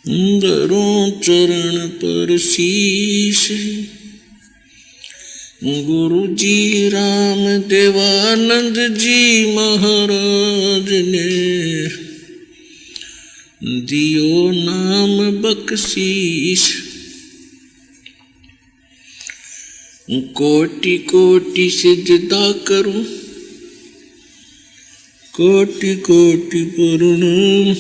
धरो चरण पर शीश। गुरु जी राम देवानंद जी महाराज ने दियो नाम बख्शीश। कोटि कोटि सिजदा करूं, कोटि कोटि प्रणाम।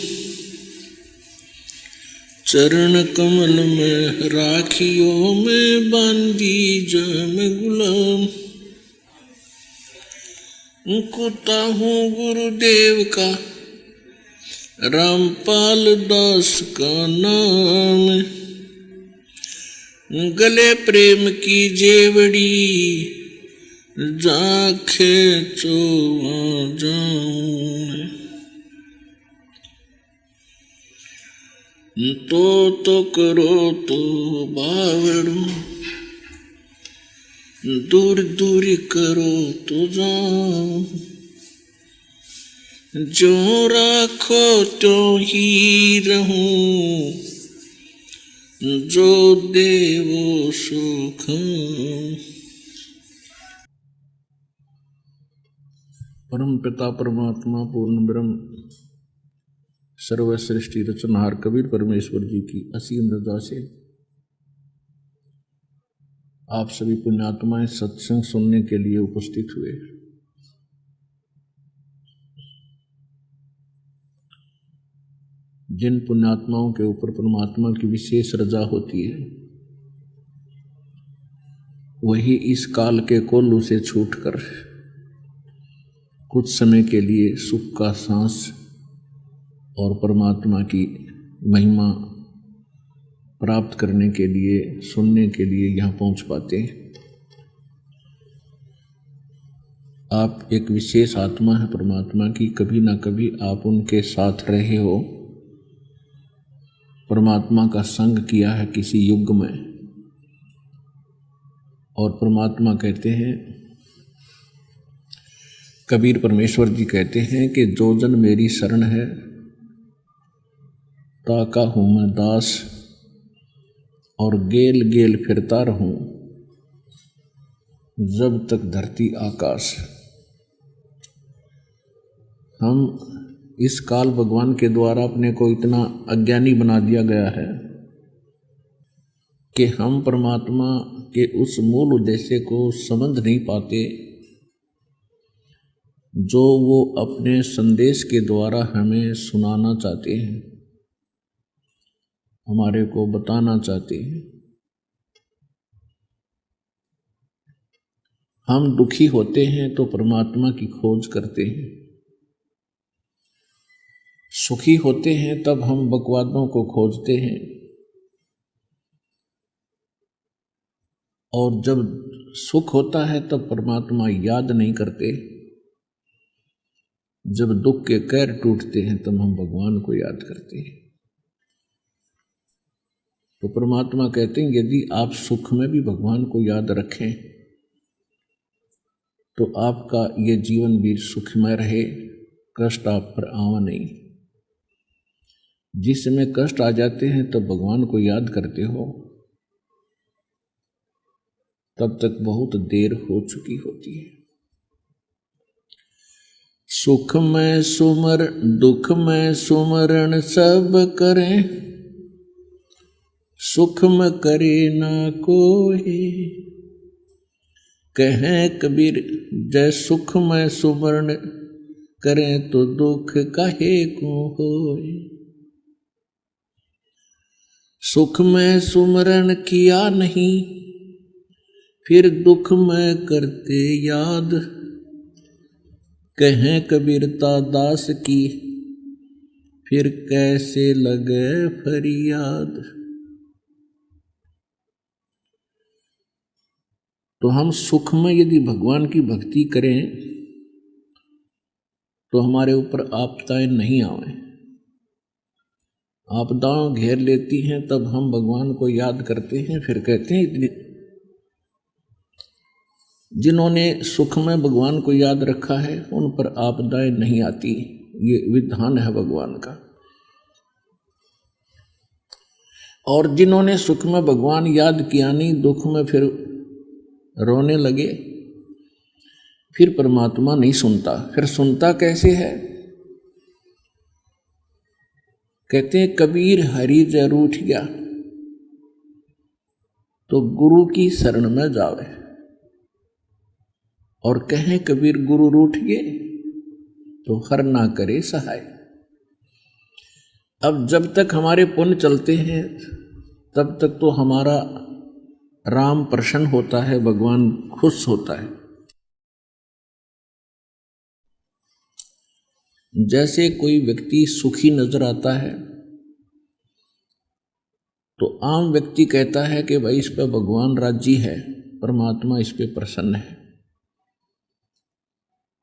चरण कमल में राखियो में बांधी जम गुलाम। कुता हूँ गुरुदेव का रामपाल दास का नाम। गले प्रेम की जेवड़ी जाखे चो जाऊं। तो करो तो बावड़ू, दूर दूर करो तो जाऊं। जो राखो तो ही रहूं, जो देवो सुख। परम पिता परमात्मा पूर्ण ब्रह्म सर्व सृष्टि रचनहार कबीर परमेश्वर जी की असीम रजा से आप सभी पुण्यात्माएं सत्संग सुनने के लिए उपस्थित हुए। जिन पुण्यात्माओं के ऊपर परमात्मा की विशेष रजा होती है वही इस काल के कोल्लू से छूटकर कुछ समय के लिए सुख का सांस और परमात्मा की महिमा प्राप्त करने के लिए, सुनने के लिए यहाँ पहुँच पाते हैं। आप एक विशेष आत्मा है परमात्मा की, कभी ना कभी आप उनके साथ रहे हो, परमात्मा का संग किया है किसी युग में। और परमात्मा कहते हैं, कबीर परमेश्वर जी कहते हैं कि जो जन मेरी शरण है ताका हूँ मैं दास, और गेल गेल फिरता रहूं जब तक धरती आकाश। हम इस काल भगवान के द्वारा अपने को इतना अज्ञानी बना दिया गया है कि हम परमात्मा के उस मूल उद्देश्य को समझ नहीं पाते जो वो अपने संदेश के द्वारा हमें सुनाना चाहते हैं, हमारे को बताना चाहते हैं। हम दुखी होते हैं तो परमात्मा की खोज करते हैं, सुखी होते हैं तब हम बकवादों को खोजते हैं, और जब सुख होता है तब परमात्मा याद नहीं करते। जब दुख के कैर टूटते हैं तब हम भगवान को याद करते हैं। तो परमात्मा कहते हैं यदि आप सुख में भी भगवान को याद रखें तो आपका ये जीवन भी सुखमय रहे, कष्ट आप पर आवा नहीं। जिस समय कष्ट आ जाते हैं तब भगवान को याद करते हो तब तक बहुत देर हो चुकी होती है। सुख में सुमर दुख में सुमरण सब करें, सुख में करे ना कोई। कहें कबीर जय सुख में सुमरण करें तो दुख काहे को होए। सुख में सुमरण किया नहीं फिर दुख में करते याद। कहें कबीरता दास की फिर कैसे लगे फरियाद। तो हम सुख में यदि भगवान की भक्ति करें तो हमारे ऊपर आपदाएं नहीं आवे। आपदाएं घेर लेती हैं तब हम भगवान को याद करते हैं, फिर कहते हैं जिन्होंने सुख में भगवान को याद रखा है उन पर आपदाएं नहीं आती। ये विधान है भगवान का। और जिन्होंने सुख में भगवान याद किया नहीं, दुख में फिर रोने लगे, फिर परमात्मा नहीं सुनता। फिर सुनता कैसे है? कहते हैं कबीर हरि जय रूठ गया तो गुरु की शरण में जावे, और कहें कबीर गुरु रूठ गए तो हर ना करे सहाय। अब जब तक हमारे पुण्य चलते हैं तब तक तो हमारा राम प्रसन्न होता है, भगवान खुश होता है। जैसे कोई व्यक्ति सुखी नजर आता है तो आम व्यक्ति कहता है कि भाई इस पे भगवान राजी है, परमात्मा इस पे प्रसन्न है।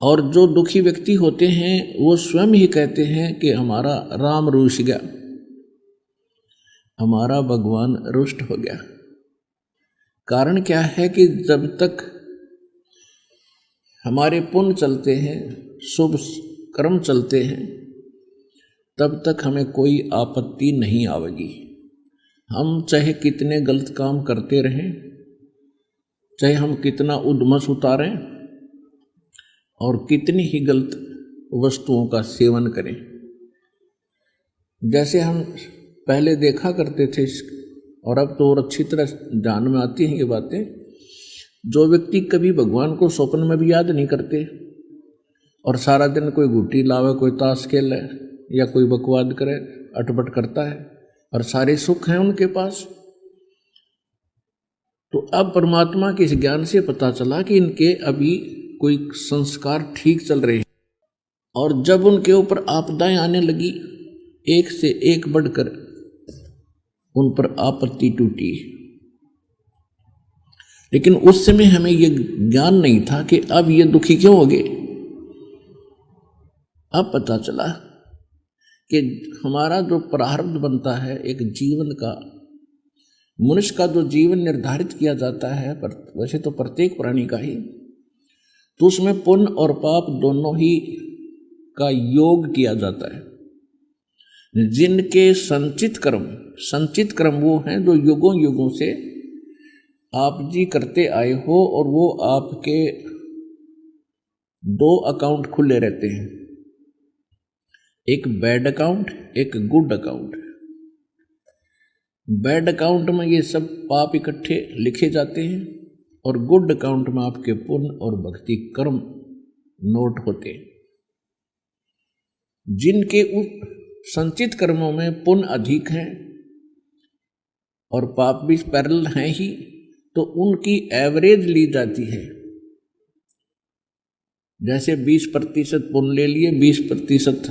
और जो दुखी व्यक्ति होते हैं वो स्वयं ही कहते हैं कि हमारा राम रूठ गया, हमारा भगवान रुष्ट हो गया। कारण क्या है कि जब तक हमारे पुण्य चलते हैं, शुभ कर्म चलते हैं, तब तक हमें कोई आपत्ति नहीं आवेगी। हम चाहे कितने गलत काम करते रहें, चाहे हम कितना उद्मस उतारें और कितनी ही गलत वस्तुओं का सेवन करें। जैसे हम पहले देखा करते थे और अब तो और अच्छी तरह ध्यान में आती हैं ये बातें, जो व्यक्ति कभी भगवान को स्वप्न में भी याद नहीं करते और सारा दिन कोई गुटी लावे, कोई ताश खेले या कोई बकवाद करे, अटपट करता है और सारे सुख हैं उनके पास, तो अब परमात्मा के इस ज्ञान से पता चला कि इनके अभी कोई संस्कार ठीक चल रहे हैं। और जब उनके ऊपर आपदाएं आने लगी, एक से एक बढ़कर उन पर आपत्ति टूटी, लेकिन उस समय हमें यह ज्ञान नहीं था कि अब ये दुखी क्यों हो गए। अब पता चला कि हमारा जो प्रारब्ध बनता है एक जीवन का, मनुष्य का जो जीवन निर्धारित किया जाता है, वैसे तो प्रत्येक प्राणी का ही, तो उसमें पुण्य और पाप दोनों ही का योग किया जाता है। जिनके संचित कर्म वो हैं जो युगों युगों से आप जी करते आए हो, और वो आपके दो अकाउंट खुले रहते हैं, एक बैड अकाउंट, एक गुड अकाउंट। बैड अकाउंट में ये सब पाप इकट्ठे लिखे जाते हैं और गुड अकाउंट में आपके पुण्य और भक्ति कर्म नोट होते हैं। जिनके संचित कर्मों में पुण्य अधिक हैं और पाप भी पैरेलल हैं ही, तो उनकी एवरेज ली जाती है। जैसे 20% पुण्य ले लिए, 20%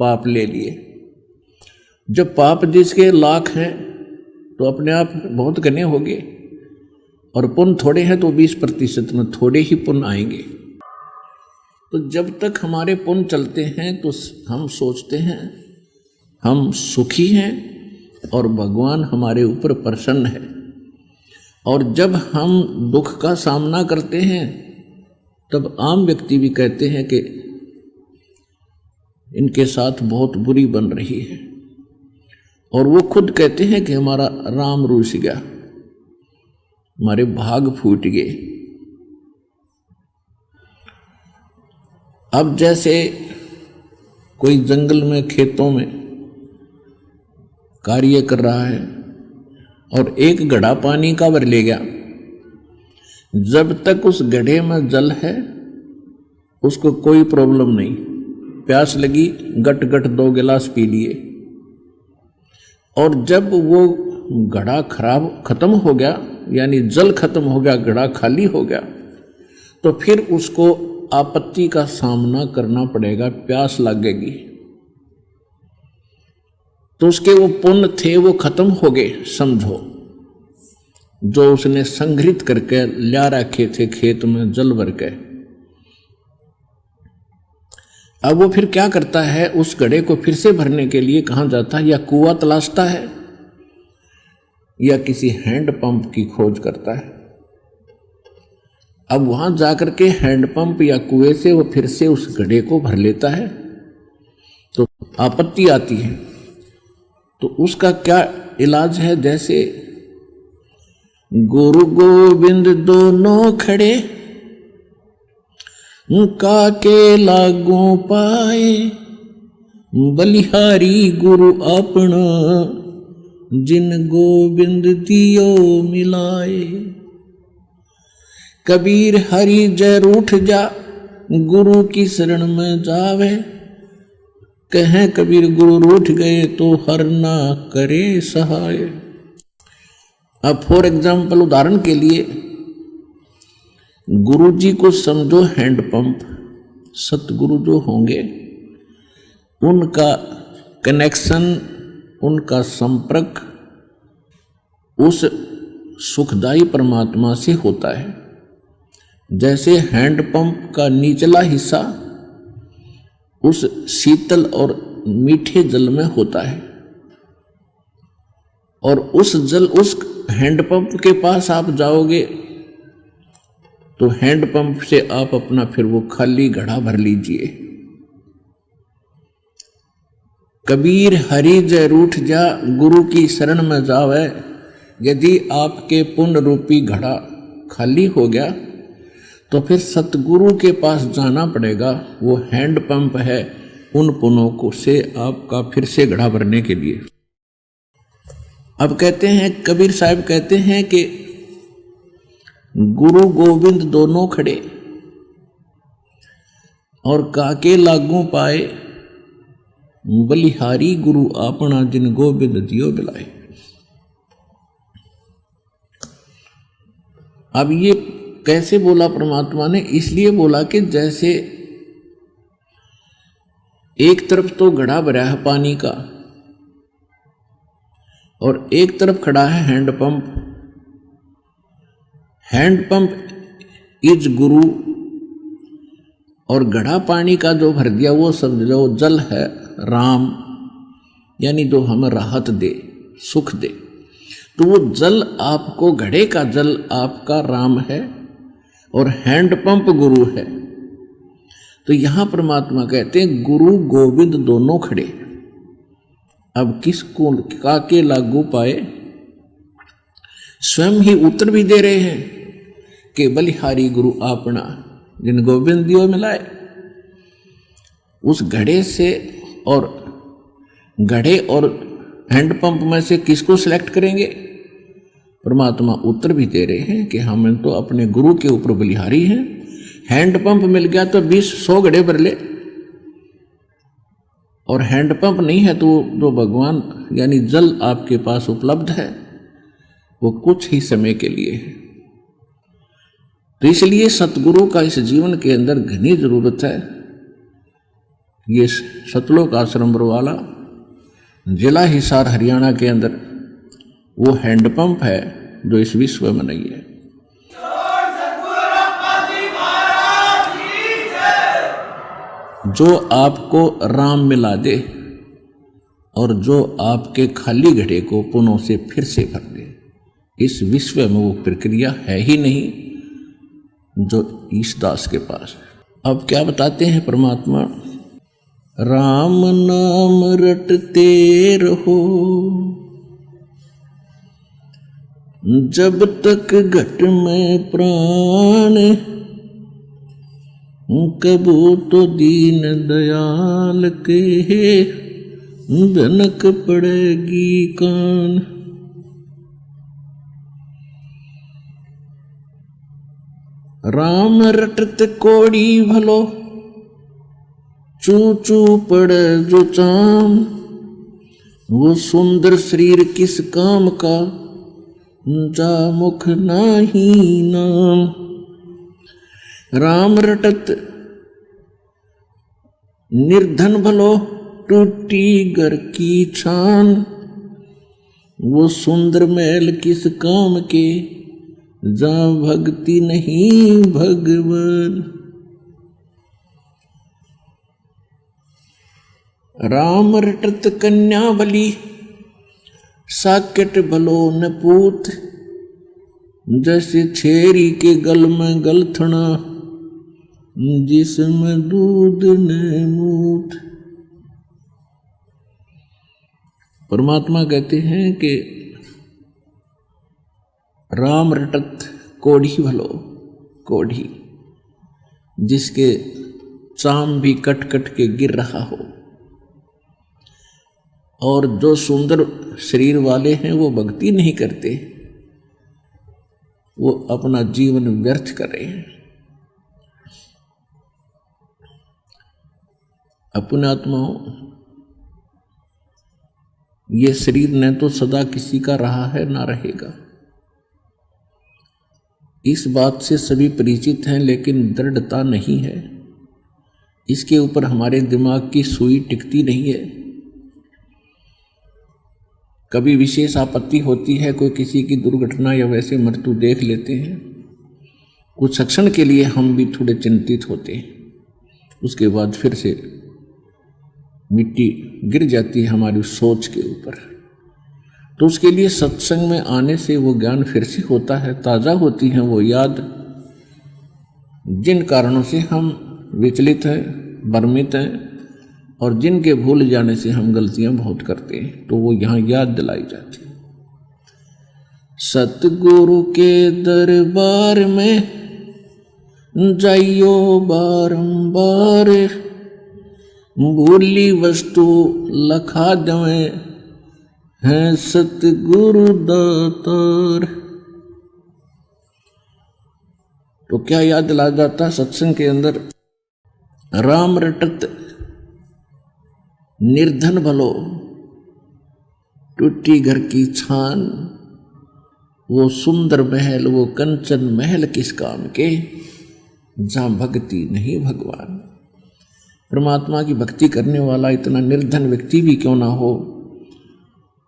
पाप ले लिए। जब पाप जिसके लाख हैं तो अपने आप बहुत घने होंगे, और पुण्य थोड़े हैं तो 20% में थोड़े ही पुण्य आएंगे। तो जब तक हमारे पुण्य चलते हैं तो हम सोचते हैं हम सुखी हैं और भगवान हमारे ऊपर प्रसन्न है, और जब हम दुख का सामना करते हैं तब आम व्यक्ति भी कहते हैं कि इनके साथ बहुत बुरी बन रही है, और वो खुद कहते हैं कि हमारा राम रूठ गया, हमारे भाग फूट गए। अब जैसे कोई जंगल में, खेतों में कार्य कर रहा है और एक घड़ा पानी का भर ले गया, जब तक उस घड़े में जल है उसको कोई प्रॉब्लम नहीं, प्यास लगी गट गट 2 गिलास पी लिए। और जब वो घड़ा खत्म हो गया, यानी जल खत्म हो गया, घड़ा खाली हो गया, तो फिर उसको आपत्ति का सामना करना पड़ेगा, प्यास लगेगी। तो उसके वो पुण्य थे वो खत्म हो गए, समझो, जो उसने संग्रहित करके ला रखे थे खेत में जल भर के। अब वो फिर क्या करता है, उस घड़े को फिर से भरने के लिए कहाँ जाता है, या कुआं तलाशता है या किसी हैंडपंप की खोज करता है। अब वहां जाकर के हैंडपंप या कुएं से वो फिर से उस घड़े को भर लेता है। तो आपत्ति आती है तो उसका क्या इलाज है? जैसे गुरु गोविंद दोनों खड़े, काके लागू पाए, बलिहारी गुरु अपना, जिन गोविंद दियो मिलाए। कबीर हरि जय रूठ जा, गुरु की शरण में जावे, कहें कबीर गुरु रूठ गए तो हर ना करे सहाय। अब फॉर एग्जाम्पल, उदाहरण के लिए, गुरु जी को समझो हैंडपंप। सतगुरु जो होंगे उनका कनेक्शन, उनका संपर्क उस सुखदायी परमात्मा से होता है। जैसे हैंडपंप का निचला हिस्सा उस शीतल और मीठे जल में होता है, और उस हैंडपंप के पास आप जाओगे तो हैंडपंप से आप अपना फिर वो खाली घड़ा भर लीजिए। कबीर हरि जय रूठ जा, गुरु की शरण में जावे। यदि आपके पुण्य रूपी घड़ा खाली हो गया तो फिर सतगुरु के पास जाना पड़ेगा। वो हैंडपंप है उन पुण्यों को से आपका फिर से घड़ा भरने के लिए। अब कहते हैं, कबीर साहब कहते हैं कि गुरु गोविंद दोनों खड़े, और काके लागू पाए, बलिहारी गुरु अपना, जिन गोविंद दियो बिलाए। अब ये कैसे बोला परमात्मा ने? इसलिए बोला कि जैसे एक तरफ तो घड़ा भरा है पानी का, और एक तरफ खड़ा है हैंडपंप। हैंडपंप इज गुरु, और घड़ा पानी का जो भर दिया वो समझ लो जल है राम, यानी जो हमें राहत दे, सुख दे। तो वो जल आपको, घड़े का जल आपका राम है, और हैंडपंप गुरु है। तो यहां परमात्मा कहते हैं गुरु गोविंद दोनों खड़े। अब किसको काके लागू पाए? स्वयं ही उत्तर भी दे रहे हैं कि बलिहारी गुरु अपना, जिन गोविंद दियो मिलाए। उस घड़े से, और घड़े और हैंडपंप में से किसको सिलेक्ट करेंगे? परमात्मा उत्तर भी दे रहे हैं कि हम तो अपने गुरु के ऊपर बलिहारी हैं। हैंडपंप मिल गया तो 20-100 घड़े भर ले, और हैंडपंप नहीं है तो जो भगवान यानी जल आपके पास उपलब्ध है वो कुछ ही समय के लिए है। तो इसलिए सतगुरु का इस जीवन के अंदर घनी जरूरत है। ये सतलोक आश्रम बरवाला, जिला हिसार, हरियाणा के अंदर वो हैंडपंप है जो इस विश्व में नहीं है। जो आपको राम मिला दे, और जो आपके खाली घड़े को पुनः से फिर से भर दे। इस विश्व में वो प्रक्रिया है ही नहीं जो ईशदास के पास है। अब क्या बताते हैं परमात्मा? राम नाम रटते रहो, जब तक घट में प्राण, कबू तो दीन दयाल के भनक पड़ेगी कान। राम रटत कोड़ी भलो, चू चू पड़े जो चाम। वो सुंदर शरीर किस काम का, जा मुख नाही नाम। राम रटत निर्धन भलो, टूटी घर की छान। वो सुंदर महल किस काम के, जा भक्ति नहीं भगवान। राम रटत कन्या बली, साकेट भलो न पूत। जैसे छेरी के गल में गलथना, जिसमें दूध न मूत। परमात्मा कहते हैं कि राम रटत कोढ़ी भलो, कोढ़ी जिसके चाम भी कट कट के गिर रहा हो। और जो सुंदर शरीर वाले हैं वो भक्ति नहीं करते, वो अपना जीवन व्यर्थ कर रहे हैं। अपने आत्माओं, ये शरीर न तो सदा किसी का रहा है ना रहेगा, इस बात से सभी परिचित हैं, लेकिन दृढ़ता नहीं है। इसके ऊपर हमारे दिमाग की सुई टिकती नहीं है। कभी विशेष आपत्ति होती है, कोई किसी की दुर्घटना या वैसे मृत्यु देख लेते हैं, कुछ क्षण के लिए हम भी थोड़े चिंतित होते हैं, उसके बाद फिर से मिट्टी गिर जाती है हमारी सोच के ऊपर। तो उसके लिए सत्संग में आने से वो ज्ञान फिर से होता है, ताज़ा होती है वो याद, जिन कारणों से हम विचलित हैं, भ्रमित हैं, और जिनके भूल जाने से हम गलतियां बहुत करते हैं, तो वो यहाँ याद दिलाई जाती है। सतगुरु के दरबार में जाइयो बारंबार, भूली वस्तु लखा दवे हैं सतगुरु दातार। तो क्या याद दिला जाता सत्संग के अंदर? राम रटत निर्धन भलो, टूटी घर की छान, वो सुंदर महल, वो कंचन महल किस काम के, जहां भक्ति नहीं भगवान। परमात्मा की भक्ति करने वाला इतना निर्धन व्यक्ति भी क्यों ना हो,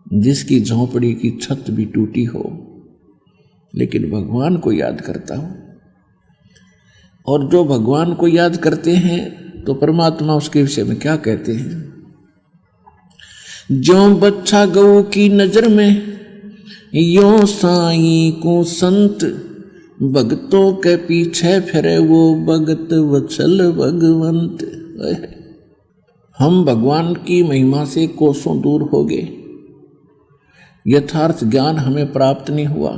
जिसकी झोंपड़ी की छत भी टूटी हो, लेकिन भगवान को याद करता हो। और जो भगवान को याद करते हैं तो परमात्मा उसके विषय में क्या कहते हैं? ज्यों बच्चा गऊ की नजर में, यों साईं को संत, भगतों के पीछे फिरे वो भगत वत्सल भगवंत। हम भगवान की महिमा से कोसों दूर हो गए, यथार्थ ज्ञान हमें प्राप्त नहीं हुआ।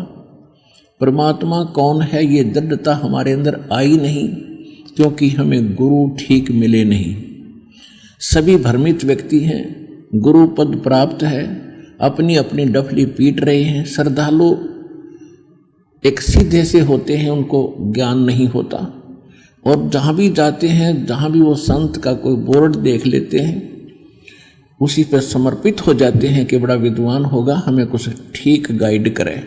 परमात्मा कौन है ये दृढ़ता हमारे अंदर आई नहीं, क्योंकि हमें गुरु ठीक मिले नहीं। सभी भ्रमित व्यक्ति हैं, गुरु पद प्राप्त है, अपनी अपनी डफली पीट रहे हैं। श्रद्धालु एक सीधे से होते हैं, उनको ज्ञान नहीं होता, और जहाँ भी जाते हैं, जहाँ भी वो संत का कोई बोर्ड देख लेते हैं, उसी पर समर्पित हो जाते हैं कि बड़ा विद्वान होगा, हमें कुछ ठीक गाइड करे।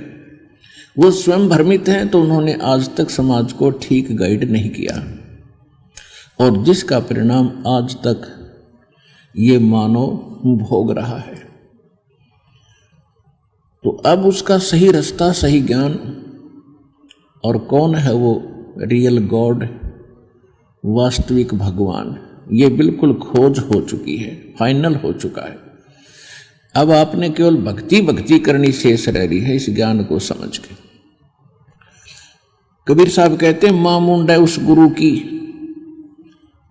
वो स्वयं भ्रमित हैं, तो उन्होंने आज तक समाज को ठीक गाइड नहीं किया, और जिसका परिणाम आज तक ये मानव भोग रहा है। तो अब उसका सही रास्ता, सही ज्ञान, और कौन है वो रियल गॉड, वास्तविक भगवान, ये बिल्कुल खोज हो चुकी है, फाइनल हो चुका है। अब आपने केवल भक्ति भक्ति करनी शेष रह रही है, इस ज्ञान को समझ के। कबीर साहब कहते हैं, मां मुंड है उस गुरु की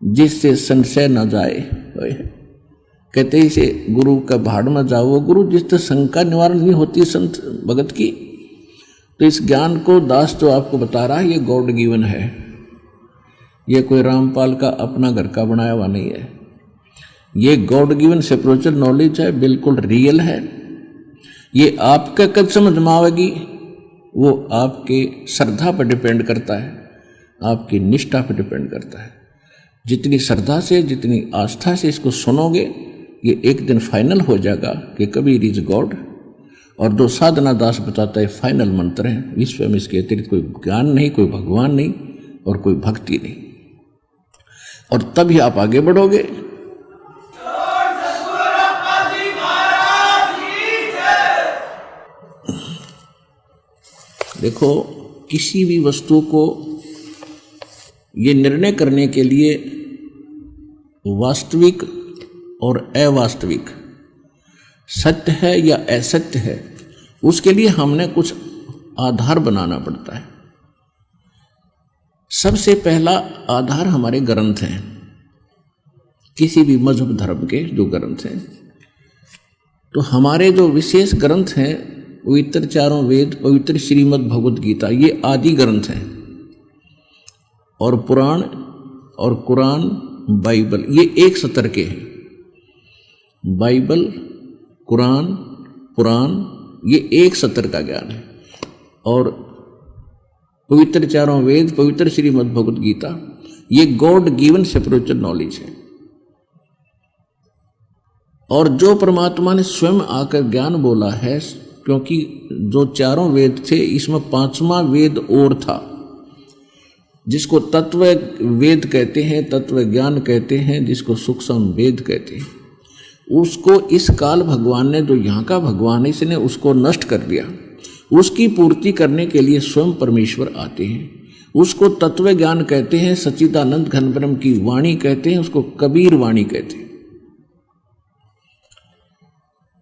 जिससे संशय न जाए। कहते इसे गुरु का भाड़ में जाओ, वो गुरु जिससे शंका निवारण नहीं होती संत भगत की। तो इस ज्ञान को दास जो आपको बता रहा है, ये गॉड गिवन है, ये कोई रामपाल का अपना घर का बनाया हुआ नहीं है। ये गॉड गिवन स्पिरिचुअल नॉलेज है, बिल्कुल रियल है। ये आपका कब समझ में आवेगी, वो आपके श्रद्धा पर डिपेंड करता है, आपकी निष्ठा पर डिपेंड करता है। जितनी श्रद्धा से, जितनी आस्था से इसको सुनोगे, ये एक दिन फाइनल हो जाएगा कि कबीर इज गॉड। और जो साधना दास बताता है फाइनल मंत्र है, विश्व में इसके अतिरिक्त कोई ज्ञान नहीं, कोई भगवान नहीं, और कोई भक्ति नहीं। और तभी आप आगे बढ़ोगे। देखो, किसी भी वस्तु को ये निर्णय करने के लिए वास्तविक और अवास्तविक, सत्य है या असत्य है, उसके लिए हमने कुछ आधार बनाना पड़ता है। सबसे पहला आधार हमारे ग्रंथ हैं, किसी भी मजहब धर्म के जो ग्रंथ हैं। तो हमारे जो विशेष ग्रंथ हैं, पवित्र चारों वेद, पवित्र श्रीमद् भगवद गीता, ये आदि ग्रंथ हैं। और पुराण और कुरान, बाइबल, ये एक सतर के हैं। बाइबल, कुरान, पुराण, ये एक सतर का ज्ञान है। और पवित्र चारों वेद, पवित्र श्रीमद् भगवद गीता, ये गॉड गिवन स्पिरिचुअल नॉलेज है। और जो परमात्मा ने स्वयं आकर ज्ञान बोला है, क्योंकि जो चारों वेद थे, इसमें पांचवा वेद और था, जिसको तत्व वेद कहते हैं, तत्व ज्ञान कहते हैं, जिसको सूक्ष्म वेद कहते हैं। उसको इस काल भगवान ने, जो यहाँ का भगवान है, इसने उसको नष्ट कर दिया। उसकी पूर्ति करने के लिए स्वयं परमेश्वर आते हैं। उसको तत्व ज्ञान कहते हैं, सच्चिदानंद घन ब्रह्म की वाणी कहते हैं, उसको कबीर वाणी कहते हैं।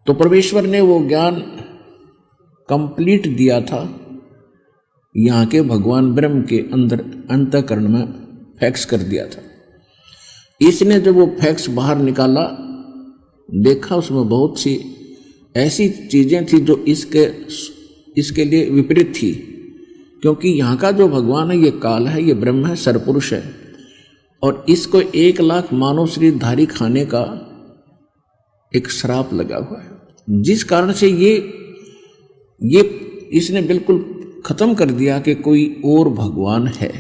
तो परमेश्वर ने वो ज्ञान कंप्लीट दिया था, यहाँ के भगवान ब्रह्म के अंदर अंतःकरण में फैक्स कर दिया था। इसने जब वो फैक्स बाहर निकाला, देखा उसमें बहुत सी ऐसी चीज़ें थी जो इसके लिए विपरीत थी। क्योंकि यहाँ का जो भगवान है, ये काल है, ये ब्रह्म है, सरपुरुष है, और इसको 1 लाख मानव शरीर धारी खाने का एक श्राप लगा हुआ है, जिस कारण से ये इसने बिल्कुल खत्म कर दिया कि कोई और भगवान है।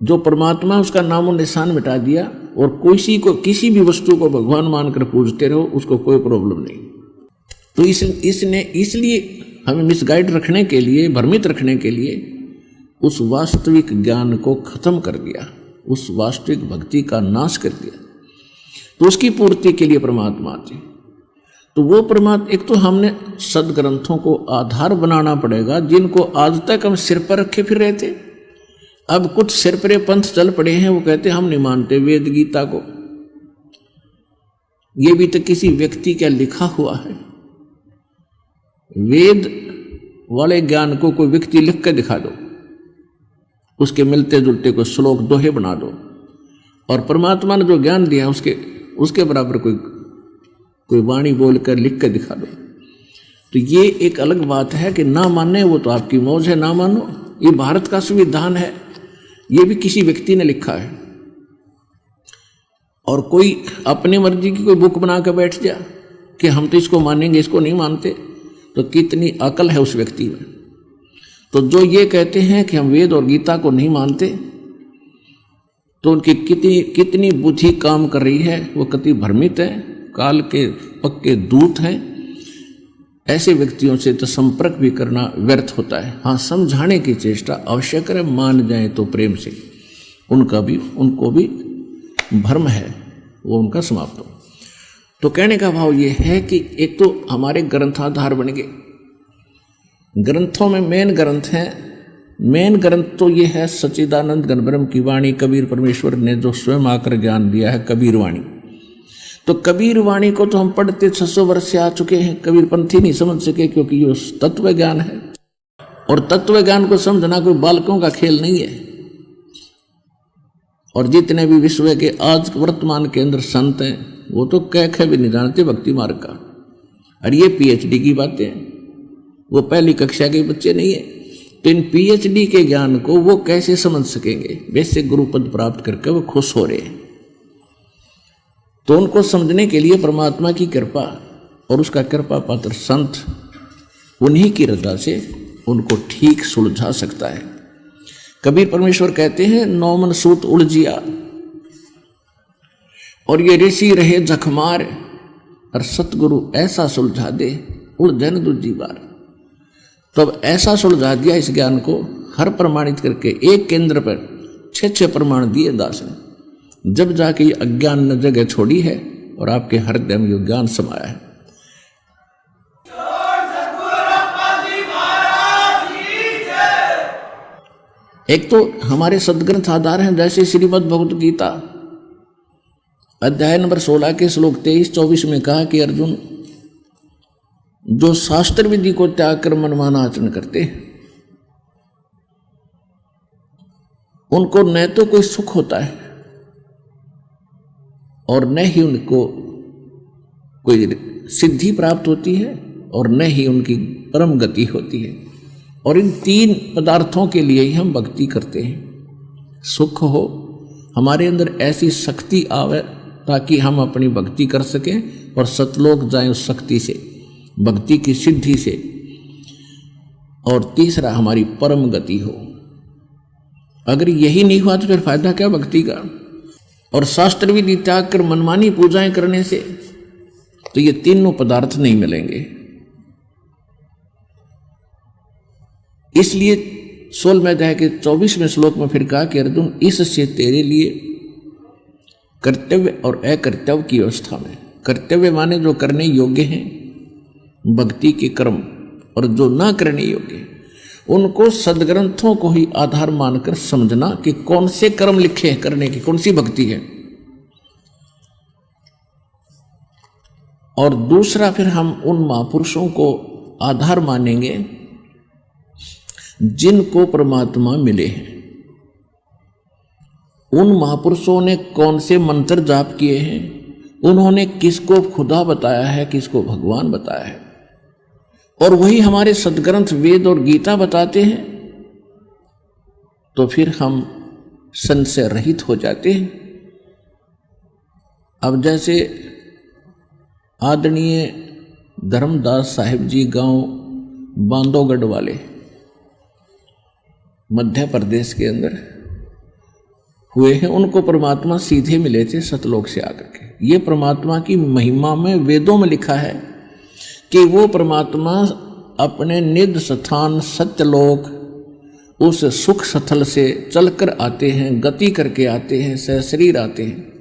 जो परमात्मा, उसका नामो निशान मिटा दिया, और किसी भी वस्तु को भगवान मानकर पूजते रहो, उसको कोई प्रॉब्लम नहीं। तो इसने इसलिए हमें मिसगाइड रखने के लिए, भ्रमित रखने के लिए उस वास्तविक ज्ञान को खत्म कर दिया, उस वास्तविक भक्ति का नाश कर दिया। तो उसकी पूर्ति के लिए परमात्मा आते। तो वो परमात्मा, एक तो हमने सदग्रंथों को आधार बनाना पड़ेगा, जिनको आज तक हम सिर पर रखे फिर रहे थे। अब कुछ सिर पर पंथ चल पड़े हैं, वो कहते हम नहीं मानते वेद गीता को। ये भी तो किसी व्यक्ति का लिखा हुआ है। वेद वाले ज्ञान को कोई व्यक्ति लिख कर दिखा दो, उसके मिलते जुलते कोई श्लोक, दोहे बना दो, और परमात्मा ने जो ज्ञान दिया उसके बराबर कोई वाणी बोलकर लिख कर दिखा दो। तो ये एक अलग बात है कि ना मानने, वो तो आपकी मौज है, ना मानो। ये भारत का संविधान है, ये भी किसी व्यक्ति ने लिखा है। और कोई अपनी मर्जी की कोई बुक बना कर बैठ जा कि हम तो इसको मानेंगे, इसको नहीं मानते, तो कितनी अकल है उस व्यक्ति में। तो जो ये कहते हैं कि हम वेद और गीता को नहीं मानते, तो उनकी कितनी बुद्धि काम कर रही है, वो कितनी भ्रमित है, काल के पक्के दूत हैं। ऐसे व्यक्तियों से तो संपर्क भी करना व्यर्थ होता है। हाँ, समझाने की चेष्टा अवश्य करें, मान जाए तो प्रेम से, उनको भी भ्रम है वो उनका समाप्त हो। तो कहने का भाव ये है कि एक तो हमारे ग्रंथाधार बन गए। ग्रंथों में मेन ग्रंथ हैं, मेन ग्रंथ तो ये है सच्चिदानंद घन ब्रह्म की वाणी, कबीर परमेश्वर ने जो स्वयं आकर ज्ञान दिया है, कबीर वाणी। तो कबीर वाणी को तो हम पढ़ते 600 वर्ष से आ चुके हैं, कबीर पंथी नहीं समझ सके, क्योंकि ये तत्व ज्ञान है। और तत्व ज्ञान को समझना कोई बालकों का खेल नहीं है। और जितने भी विश्व के आज वर्तमान के अंदर संत हैं, वो तो कह भी नहीं जानते भक्ति मार्ग का। और ये PhD की बातें हैं, वो पहली कक्षा के बच्चे नहीं है। तो इन PhD के ज्ञान को वो कैसे समझ सकेंगे? वैसे गुरुपद प्राप्त करके वो खुश हो रहे हैं। तो उनको समझने के लिए परमात्मा की कृपा और उसका कृपा पात्र संत, उन्हीं की रजा से उनको ठीक सुलझा सकता है। कबीर परमेश्वर कहते हैं, 9 मन सूत उलझिया, और ये ऋषि रहे जखमार, और सतगुरु ऐसा सुलझा दे उलझन दूजी बार। तो अब ऐसा सुलझा दिया इस ज्ञान को, हर प्रमाणित करके एक केंद्र पर 6 प्रमाण दिए दास ने, जब जाके ये अज्ञान ने जगह छोड़ी है और आपके हृदय में ये ज्ञान समाया है। एक तो हमारे सदग्रंथ आधार हैं, जैसे श्रीमद् भगवद गीता अध्याय नंबर 16 के श्लोक 23-24 में कहा कि अर्जुन, जो शास्त्र विधि को त्याग कर मनमाना आचरण करते हैं, उनको न तो कोई सुख होता है और न ही उनको कोई सिद्धि प्राप्त होती है और न ही उनकी परम गति होती है। और इन तीन पदार्थों के लिए ही हम भक्ति करते हैं। सुख हो, हमारे अंदर ऐसी शक्ति आवे ताकि हम अपनी भक्ति कर सकें और सतलोक जाएं उस शक्ति से, भक्ति की सिद्धि से। और तीसरा, हमारी परम गति हो। अगर यही नहीं हुआ तो फिर फायदा क्या भक्ति का। और शास्त्र विधि त्याग कर मनमानी पूजाएं करने से तो ये तीनों पदार्थ नहीं मिलेंगे। इसलिए 16वें अध्याय के 24वें श्लोक में फिर कहा कि अर्जुन, इससे तेरे लिए कर्तव्य और अकर्तव्य की अवस्था में, कर्तव्य माने जो करने योग्य हैं भक्ति के कर्म, और जो ना करने योग्य हैं उनको सदग्रंथों को ही आधार मानकर समझना कि कौन से कर्म लिखे हैं करने की, कौन सी भक्ति है। और दूसरा, फिर हम उन महापुरुषों को आधार मानेंगे जिनको परमात्मा मिले हैं। उन महापुरुषों ने कौन से मंत्र जाप किए हैं, उन्होंने किसको खुदा बताया है, किसको भगवान बताया है, और वही हमारे सदग्रंथ वेद और गीता बताते हैं। तो फिर हम संशय रहित हो जाते हैं। अब जैसे आदरणीय धर्मदास साहिब जी गांव बांदोगढ़ वाले मध्य प्रदेश के अंदर हुए हैं, उनको परमात्मा सीधे मिले थे सतलोक से आकर के। ये परमात्मा की महिमा में वेदों में लिखा है कि वो परमात्मा अपने निज स्थान सत्यलोक उस सुख स्थल से चलकर आते हैं, गति करके आते हैं, सशरीर आते हैं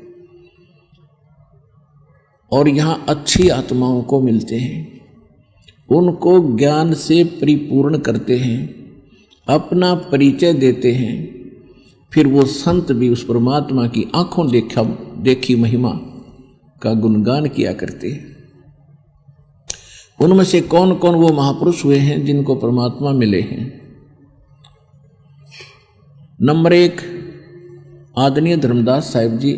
और यहाँ अच्छी आत्माओं को मिलते हैं, उनको ज्ञान से परिपूर्ण करते हैं, अपना परिचय देते हैं। फिर वो संत भी उस परमात्मा की आंखों देखी महिमा का गुणगान किया करते हैं। उनमें से कौन कौन वो महापुरुष हुए हैं जिनको परमात्मा मिले हैं? नंबर 1, आदरणीय धर्मदास साहिब जी,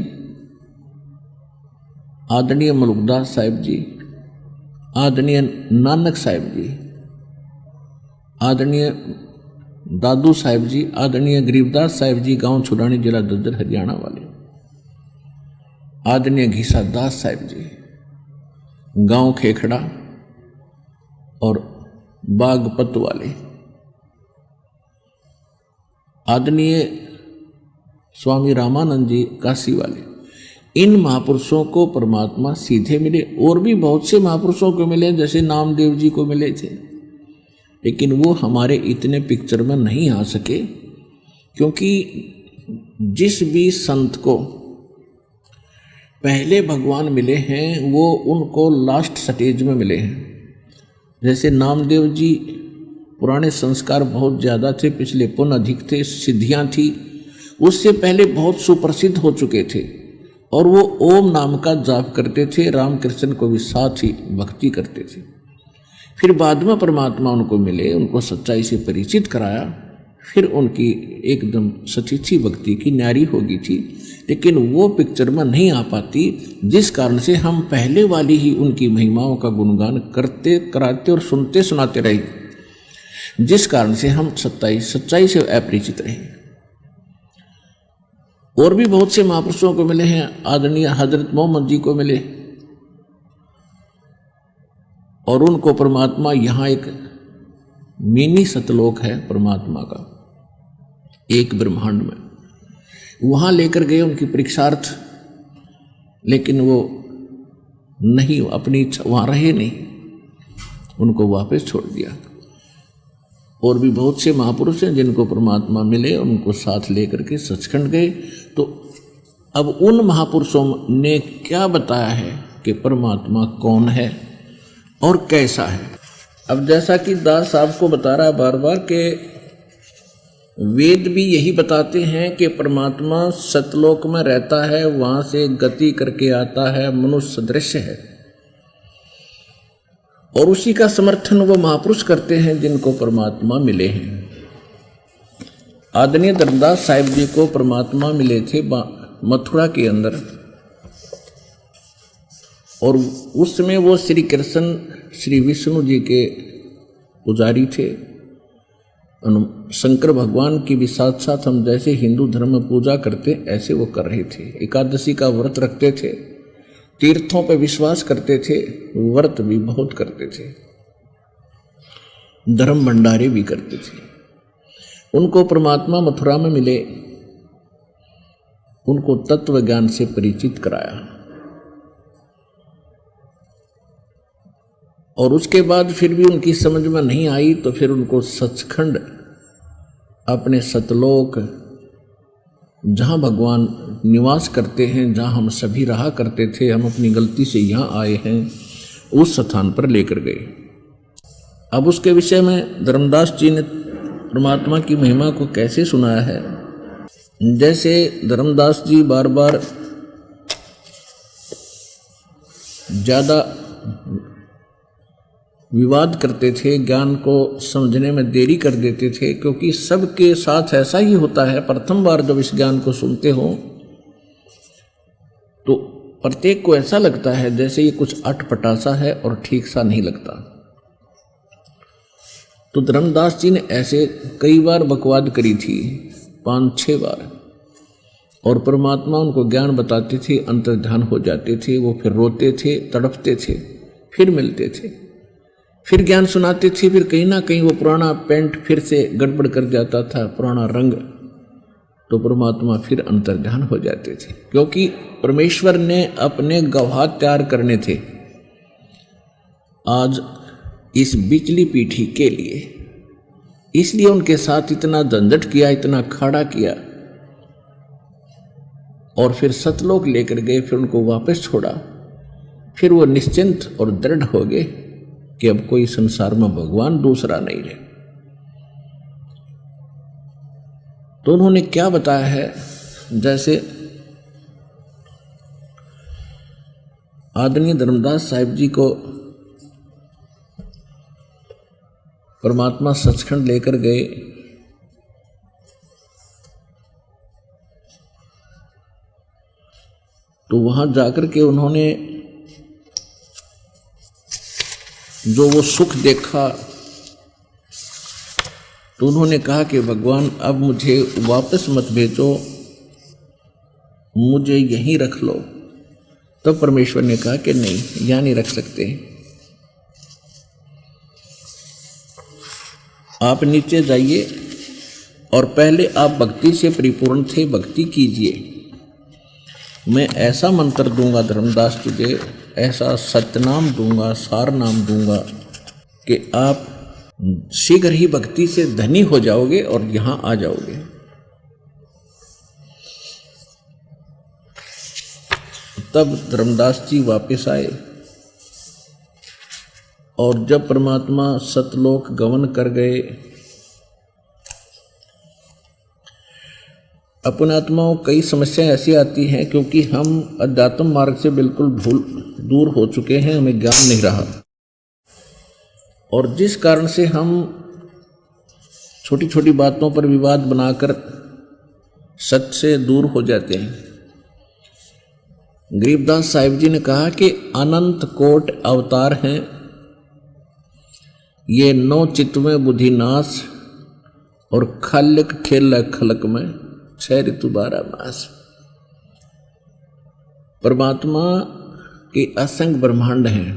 आदरणीय मलुकदास साहिब जी, आदरणीय नानक साहिब जी, आदरणीय दादू साहिब जी, आदरणीय गरीबदास साहिब जी गांव छुड़ानी जिला दद्दर हरियाणा वाले, आदरणीय घीसा दास साहिब जी गांव खेखड़ा और बागपत वाले, आदरणीय स्वामी रामानंद जी काशी वाले। इन महापुरुषों को परमात्मा सीधे मिले। और भी बहुत से महापुरुषों को मिले, जैसे नामदेव जी को मिले थे, लेकिन वो हमारे इतने पिक्चर में नहीं आ सके, क्योंकि जिस भी संत को पहले भगवान मिले हैं वो उनको लास्ट स्टेज में मिले हैं। जैसे नामदेव जी पुराने संस्कार बहुत ज़्यादा थे, पिछले पुण्य अधिक थे, सिद्धियाँ थी, उससे पहले बहुत सुप्रसिद्ध हो चुके थे और वो ओम नाम का जाप करते थे, रामकृष्ण को भी साथ ही भक्ति करते थे। फिर बाद में परमात्मा उनको मिले, उनको सच्चाई से परिचित कराया, फिर उनकी एकदम सच्ची भक्ति की न्यारी हो गई थी, लेकिन वो पिक्चर में नहीं आ पाती, जिस कारण से हम पहले वाली ही उनकी महिमाओं का गुणगान करते कराते और सुनते सुनाते रहे, जिस कारण से हम सच्चाई से अपरिचित रहे। और भी बहुत से महापुरुषों को मिले हैं, आदरणीय हजरत मोहम्मद जी को मिले और उनको परमात्मा यहाँ एक मिनी सतलोक है परमात्मा का, एक ब्रह्मांड में, वहाँ लेकर गए उनकी परीक्षार्थ, लेकिन वो नहीं, अपनी इच्छा वहाँ रहे नहीं, उनको वापस छोड़ दिया। और भी बहुत से महापुरुष हैं जिनको परमात्मा मिले, उनको साथ लेकर के सचखंड गए। तो अब उन महापुरुषों ने क्या बताया है कि परमात्मा कौन है और कैसा है। अब जैसा कि दास साहब को बता रहा है बार बार कि वेद भी यही बताते हैं कि परमात्मा सतलोक में रहता है, वहाँ से गति करके आता है, मनुष्य सदृश है, और उसी का समर्थन वो महापुरुष करते हैं जिनको परमात्मा मिले हैं। आदरणीय धर्मदास साहिब जी को परमात्मा मिले थे मथुरा के अंदर, और उस समय वो श्री कृष्ण श्री विष्णु जी के पुजारी थे। शंकर भगवान की भी साथ साथ हम जैसे हिंदू धर्म में पूजा करते ऐसे वो कर रहे थे। एकादशी का व्रत रखते थे, तीर्थों पर विश्वास करते थे, व्रत भी बहुत करते थे, धर्म भंडारे भी करते थे। उनको परमात्मा मथुरा में मिले, उनको तत्व ज्ञान से परिचित कराया और उसके बाद फिर भी उनकी समझ में नहीं आई तो फिर उनको सचखंड अपने सतलोक जहाँ भगवान निवास करते हैं, जहाँ हम सभी रहा करते थे, हम अपनी गलती से यहाँ आए हैं, उस स्थान पर लेकर गए। अब उसके विषय में धर्मदास जी ने परमात्मा की महिमा को कैसे सुनाया है। जैसे धर्मदास जी बार बार ज़्यादा विवाद करते थे, ज्ञान को समझने में देरी कर देते थे, क्योंकि सबके साथ ऐसा ही होता है। प्रथम बार जब इस ज्ञान को सुनते हो तो प्रत्येक को ऐसा लगता है जैसे ये कुछ अटपटा है और ठीक सा नहीं लगता। तो धर्मदास जी ने ऐसे कई बार बकवाद करी थी, 5-6 बार, और परमात्मा उनको ज्ञान बताते थे, अंतर्ध्यान हो जाते थे। वो फिर रोते थे, तड़पते थे, फिर मिलते थे, फिर ज्ञान सुनाते थे, फिर कहीं ना कहीं वो पुराना पेंट फिर से गड़बड़ कर जाता था, पुराना रंग, तो परमात्मा फिर अंतर्ध्यान हो जाते थे। क्योंकि परमेश्वर ने अपने गवाह तैयार करने थे आज इस बिचली पीढ़ी के लिए, इसलिए उनके साथ इतना झंझट किया, इतना खड़ा किया, और फिर सतलोक लेकर गए, फिर उनको वापस छोड़ा। फिर वो निश्चिंत और दृढ़ हो गए कि अब कोई संसार में भगवान दूसरा नहीं है। तो उन्होंने क्या बताया है, जैसे आदरणीय धर्मदास साहिब जी को परमात्मा सचखंड लेकर गए, तो वहां जाकर के उन्होंने जो वो सुख देखा, तो उन्होंने कहा कि भगवान अब मुझे वापस मत भेजो, मुझे यहीं रख लो। तो परमेश्वर ने कहा कि नहीं, यहाँ नहीं रख सकते, आप नीचे जाइए और पहले आप भक्ति से परिपूर्ण थे, भक्ति कीजिए। मैं ऐसा मंत्र दूंगा धर्मदास तुझे, ऐसा सत्यनाम दूंगा, सार नाम दूंगा कि आप शीघ्र ही भक्ति से धनी हो जाओगे और यहां आ जाओगे। तब धर्मदास जी वापस आए और जब परमात्मा सतलोक गमन कर गए, अपने आत्माओं कई समस्याएं ऐसी आती हैं क्योंकि हम अध्यात्म मार्ग से बिल्कुल दूर हो चुके हैं, हमें ज्ञान नहीं रहा, और जिस कारण से हम छोटी छोटी बातों पर विवाद बनाकर सत्य से दूर हो जाते हैं। गरीबदास साहिब जी ने कहा कि अनंत कोट अवतार हैं, ये 9 चित्त में बुद्धि नाश, और खलक खेल खलक में 6 ऋतु 12 मास। परमात्मा के असंख्य ब्रह्मांड हैं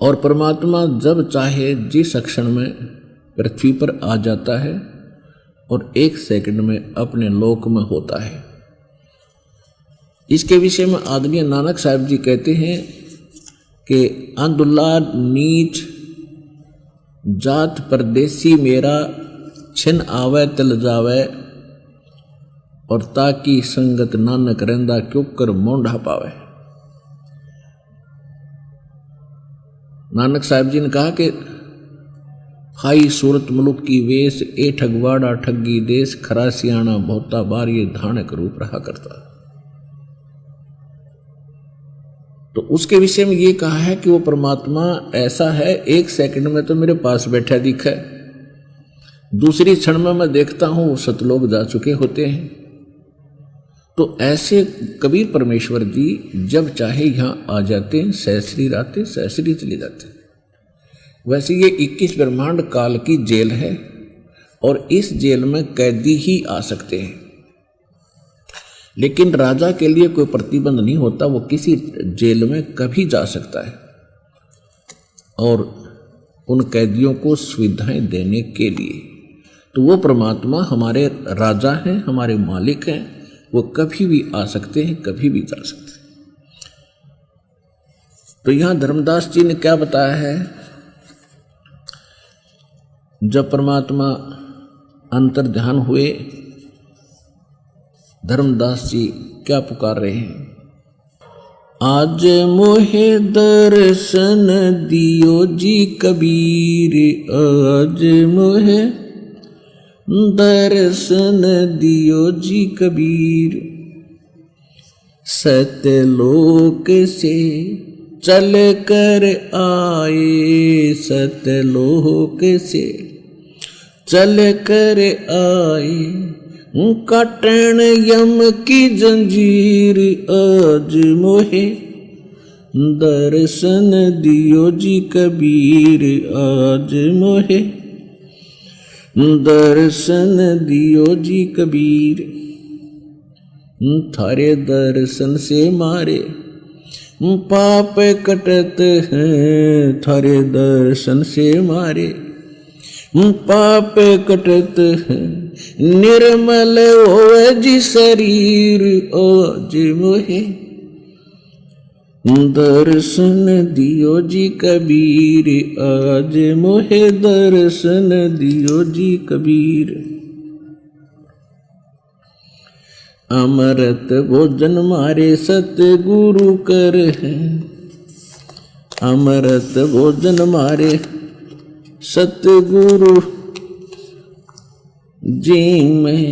और परमात्मा जब चाहे जिस क्षण में पृथ्वी पर आ जाता है और 1 सेकंड में अपने लोक में होता है। इसके विषय में आदरणीय नानक साहब जी कहते हैं कि अंधुल्ला नीच जात परदेसी मेरा, छिन आवे तिल जावे, और ताकि संगत नानक रहंदा क्यों कर मोंढा पावे। नानक साहब जी ने कहा कि खाई सूरत मुलुक की वेश, ए ठगवाड़ा ठगी देश, खरा सियाणा बहुता बार ये धानक रूप रहा करता। तो उसके विषय में ये कहा है कि वो परमात्मा ऐसा है, 1 सेकंड में तो मेरे पास बैठा दिखा है, दूसरी क्षण में मैं देखता हूं वो सतलोक जा चुके होते हैं। तो ऐसे कबीर परमेश्वर जी जब चाहे यहाँ आ जाते हैं, सहसरी आते, सहसरी चले जाते हैं। वैसे ये 21 ब्रह्मांड काल की जेल है और इस जेल में कैदी ही आ सकते हैं, लेकिन राजा के लिए कोई प्रतिबंध नहीं होता, वो किसी जेल में कभी जा सकता है और उन कैदियों को सुविधाएं देने के लिए। तो वो परमात्मा हमारे राजा हैं, हमारे मालिक हैं, वो कभी भी आ सकते हैं, कभी भी जा सकते हैं। तो यहां धर्मदास जी ने क्या बताया है, जब परमात्मा अंतर ध्यान हुए, धर्मदास जी क्या पुकार रहे हैं, आज मोहे दर्शन दियो जी कबीर, आज मोहे दर्शन दियो जी कबीर, सतलोक से चल कर आए, सतलोक से चल कर आए, काटन यम की जंजीर, आज मोहे दर्शन दियो जी कबीर, आज मोहे दर्शन दियो जी कबीर, थारे दर्शन से मारे पाप कटत हैं, थारे दर्शन से मारे पाप कटत हैं, निर्मल होवे जी शरीर, आज मोहे दर्शन दियो जी कबीर, आज मोहे दर्शन दियो जी कबीर, अमृत भोजन मारे सतगुरु कर है, अमृत भोजन मारे सतगुरु जी में,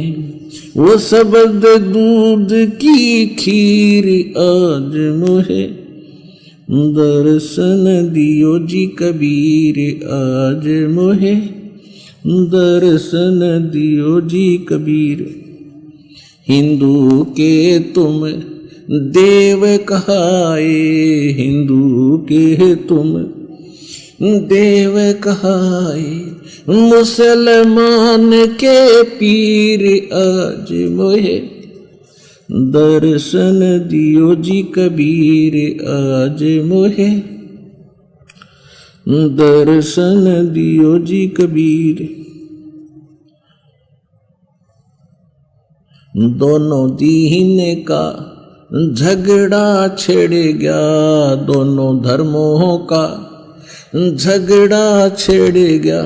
वो शब्द दूध की खीर, आज मोहे दर्शन दियो जी कबीर, आज मोहे दर्शन दियो जी कबीर, हिंदू के तुम देव कहाए, हिंदू के तुम देव कहाए, मुसलमान के पीर, आज मोहे दर्शन दियो जी कबीर, आज मोहे दर्शन दियो जी कबीर, दोनों दीन का झगड़ा छिड़ गया, दोनों धर्मों का झगड़ा छिड़ गया,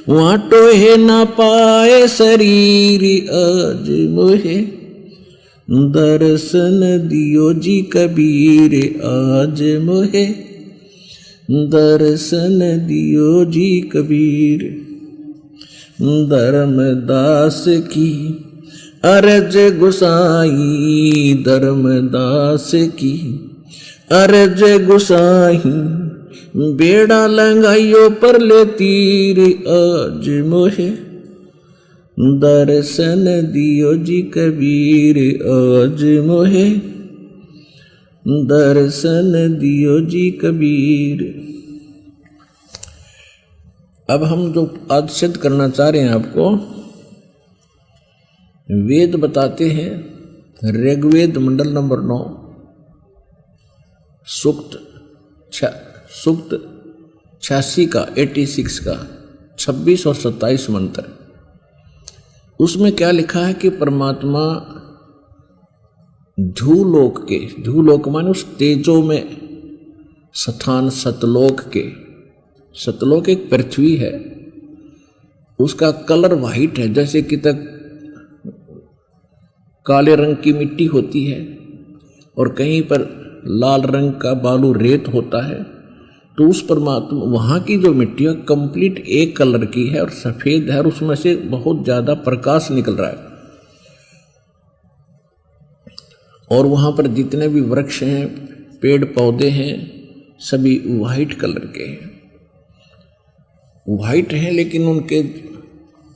वाटो है ना पाए शरीर, आज मोहे दर्शन दियो जी कबीर, आज मोहे दर्शन दियो जी कबीर, धर्मदास की अर्ज गुसाई, धर्मदास की अर्ज गुसाई, बेड़ा लंगाइयो पर ले तीर, आज मोहे दर्शन दियो जी कबीर, आज मोहे दर्शन दियो जी कबीर। अब हम जो आज सिद्ध करना चाह रहे हैं आपको, वेद बताते हैं, ऋग्वेद मंडल नंबर 9 सूक्त 86 का 86 का 26 और 27 मंत्र, उसमें क्या लिखा है कि परमात्मा ध्रुलोक के, ध्रुलोक माने उस तेजो में स्थान सतलोक के, सतलोक एक पृथ्वी है, उसका कलर वाइट है, जैसे कि तक काले रंग की मिट्टी होती है और कहीं पर लाल रंग का बालू रेत होता है, तो उस परमात्मा वहाँ की जो मिट्टी है कंप्लीट एक कलर की है और सफ़ेद है और उसमें से बहुत ज़्यादा प्रकाश निकल रहा है, और वहाँ पर जितने भी वृक्ष हैं, पेड़ पौधे हैं, सभी वाइट कलर के हैं, वाइट हैं, लेकिन उनके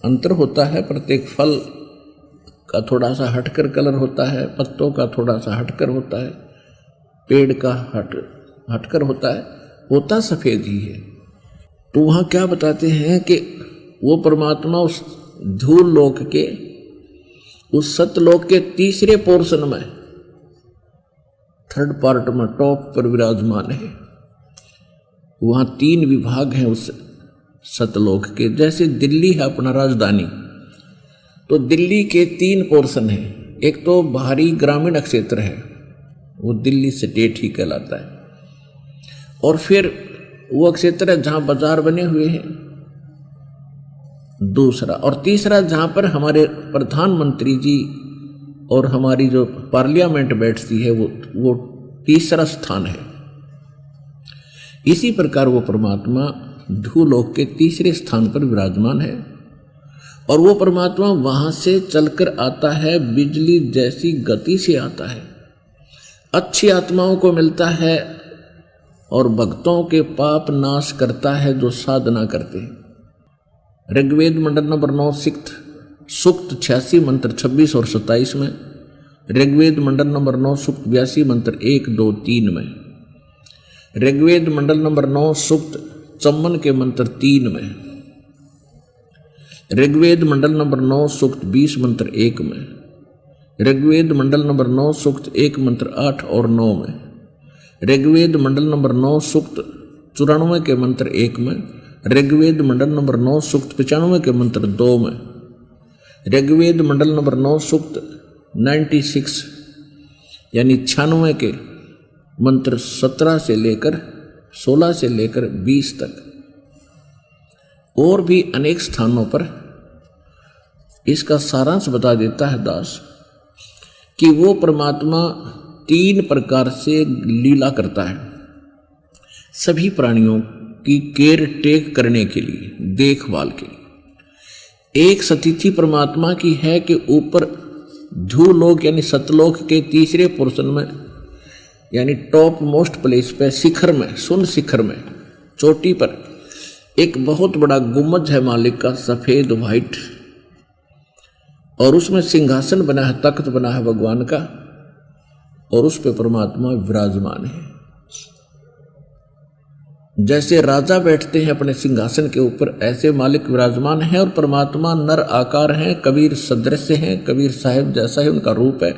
अंतर होता है, प्रत्येक फल का थोड़ा सा हटकर कलर होता है, पत्तों का थोड़ा सा हटकर होता है, पेड़ का हटकर होता सफेद ही है। तो वहाँ क्या बताते हैं कि वो परमात्मा उस धूल लोक के, उस सतलोक के तीसरे पोर्शन में, थर्ड पार्ट में, टॉप पर विराजमान है। वहाँ 3 विभाग हैं उस सतलोक के। जैसे दिल्ली है अपना राजधानी, तो दिल्ली के 3 पोर्शन हैं। एक तो बाहरी ग्रामीण क्षेत्र है, वो दिल्ली स्टेट ही कहलाता है, और फिर वो क्षेत्र है जहाँ बाजार बने हुए हैं, दूसरा, और तीसरा जहाँ पर हमारे प्रधानमंत्री जी और हमारी जो पार्लियामेंट बैठती है, वो तीसरा स्थान है। इसी प्रकार वो परमात्मा भूलोक के तीसरे स्थान पर विराजमान है, और वो परमात्मा वहां से चलकर आता है, बिजली जैसी गति से आता है, अच्छी आत्माओं को मिलता है और भक्तों के पाप नाश करता है जो साधना करते हैं। ऋग्वेद मंडल नंबर 9 सूक्त 86 मंत्र 26 और 27 में, ऋग्वेद मंडल नंबर 9 सूक्त 82 मंत्र 1, 2, 3 में, ऋग्वेद मंडल नंबर 9 सूक्त 54 के मंत्र 3 में, ऋग्वेद मंडल नंबर 9 सूक्त 20 मंत्र 1 में, ऋग्वेद मंडल नंबर 9 सूक्त 1 मंत्र 8 और 9 में, ऋग्वेद मंडल नंबर 9 सूक्त 94 के मंत्र 1 में, ऋग्वेद मंडल नंबर 9 सूक्त 95 के मंत्र 2 में, ऋग्वेद मंडल नंबर 9 सूक्त 96 यानी 96 के मंत्र 17 से लेकर 16 से लेकर 20 तक, और भी अनेक स्थानों पर इसका सारांश बता देता है दास कि वो परमात्मा 3 प्रकार से लीला करता है सभी प्राणियों की केयर टेक करने के लिए, देखभाल के लिए। एक स्थिति परमात्मा की है कि ऊपर धूलोक यानी सतलोक के तीसरे पोर्शन में, यानी टॉप मोस्ट प्लेस पे, शिखर में, सुन शिखर में, चोटी पर एक बहुत बड़ा गुम्बज है मालिक का, सफेद व्हाइट, और उसमें सिंहासन बना है, तख्त बना है भगवान का, और उस पे परमात्मा विराजमान है। जैसे राजा बैठते हैं अपने सिंहासन के ऊपर, ऐसे मालिक विराजमान है, और परमात्मा नर आकार हैं, कबीर सदृश हैं, कबीर साहिब जैसा ही उनका रूप है।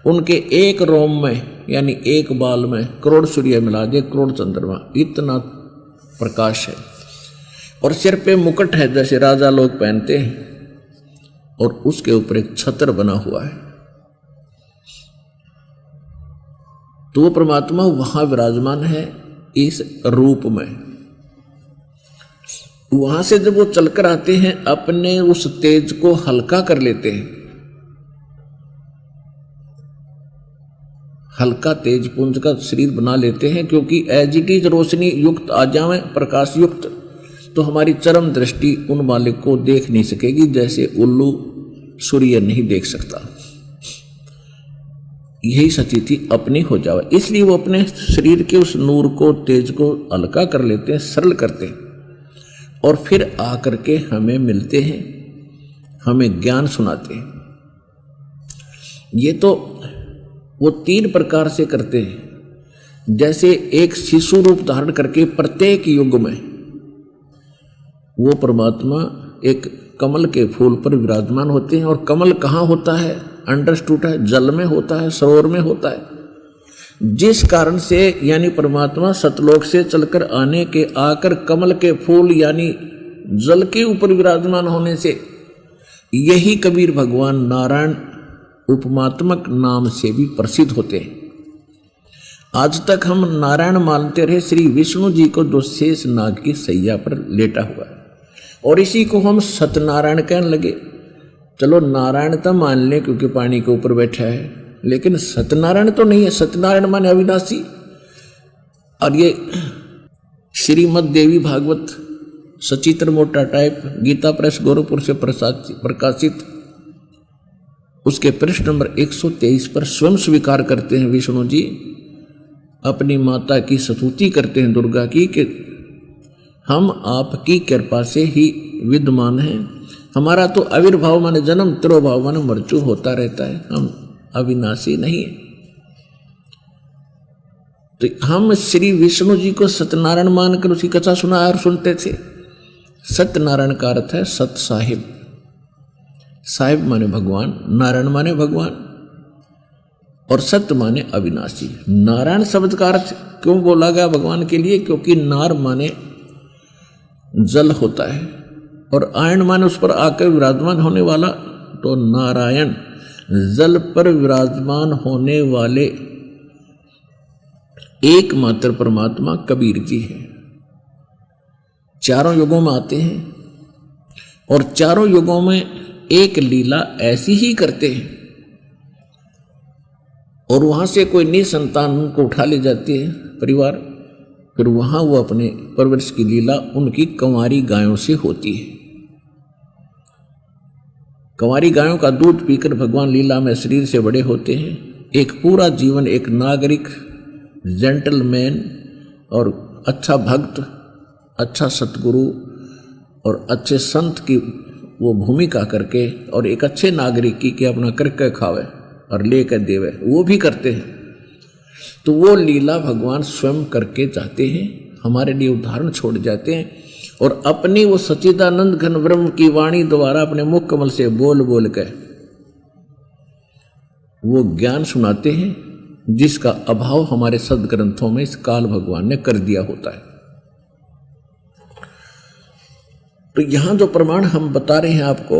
उनके एक रोम में यानी एक बाल में करोड़ सूर्य मिला दे, करोड़ चंद्रमा, इतना प्रकाश है। और सिर पे मुकुट है जैसे राजा लोग पहनते हैं, और उसके ऊपर एक छत्र बना हुआ है। तो वो परमात्मा वहां विराजमान है इस रूप में। वहां से जब वो चलकर आते हैं, अपने उस तेज को हल्का कर लेते हैं, हल्का तेज पुंज का शरीर बना लेते हैं, क्योंकि एज इट इज रोशनी युक्त आ जाए, प्रकाश युक्त, तो हमारी चरम दृष्टि उन मालिक को देख नहीं सकेगी, जैसे उल्लू सूर्य नहीं देख सकता। यही स्थिति अपनी हो जाए, इसलिए वो अपने शरीर के उस नूर को, तेज को हल्का कर लेते हैं, सरल करते हैं, और फिर आकर के हमें मिलते हैं, हमें ज्ञान सुनाते हैं। ये तो वो 3 प्रकार से करते हैं। जैसे एक शिशु रूप धारण करके प्रत्येक युग में वो परमात्मा एक कमल के फूल पर विराजमान होते हैं। और कमल कहाँ होता है, अंडरस्टूड है, जल में होता है, सरोवर में होता है, जिस कारण से यानी परमात्मा सतलोक से चलकर आने के आकर कमल के फूल यानी जल के ऊपर विराजमान होने से यही कबीर भगवान नारायण उपमात्मक नाम से भी प्रसिद्ध होते हैं। आज तक हम नारायण मानते रहे श्री विष्णु जी को, जो शेष नाग की सैया पर लेटा हुआ है, और इसी को हम सत्यनारायण कहने लगे। चलो नारायण तो मान लें क्योंकि पानी के ऊपर बैठा है, लेकिन सत्यनारायण तो नहीं है। सत्यनारायण माने अविनाशी। और ये श्रीमद देवी भागवत सचित्र मोटा टाइप गीता प्रेस गोरखपुर से प्रकाशित उसके पृष्ठ नंबर 123 पर स्वयं स्वीकार करते हैं विष्णु जी, अपनी माता की स्तुति करते हैं दुर्गा की, कि हम आपकी कृपा से ही विद्यमान हैं, हमारा तो आविर्भाव माने जन्म, तिरोभाव माने मृत्यु होता रहता है, हम अविनाशी नहीं है। तो हम श्री विष्णु जी को सत्यनारायण मानकर उसकी कथा सुना और सुनते थे। सत्यनारायण का अर्थ है सत साहिब, साहिब माने भगवान, नारायण माने भगवान और सत्य माने अविनाशी। नारायण शब्द का अर्थ क्यों बोला गया भगवान के लिए? क्योंकि नार माने जल होता है और आयन माने उस पर आकर विराजमान होने वाला, तो नारायण जल पर विराजमान होने वाले एकमात्र परमात्मा कबीर जी है। चारों युगों में आते हैं और चारों युगों में एक लीला ऐसी ही करते हैं और वहां से कोई निसंतान उनको उठा ले जाती है परिवार, फिर वहां वो अपने परवरिश की लीला उनकी कंवारी गायों से होती है। कंवारी गायों का दूध पीकर भगवान लीला में शरीर से बड़े होते हैं। एक पूरा जीवन एक नागरिक, जेंटलमैन और अच्छा भक्त, अच्छा सतगुरु और अच्छे संत की वो भूमिका करके और एक अच्छे नागरिक की कि अपना करके खावे और लेकर देवे, वो भी करते हैं। तो वो लीला भगवान स्वयं करके जाते हैं, हमारे लिए उदाहरण छोड़ जाते हैं और अपनी वो सच्चिदानंद घन ब्रह्म की वाणी द्वारा अपने मुख कमल से बोल बोल कर वो ज्ञान सुनाते हैं जिसका अभाव हमारे सदग्रंथों में इस काल भगवान ने कर दिया होता है। तो यहां जो प्रमाण हम बता रहे हैं आपको,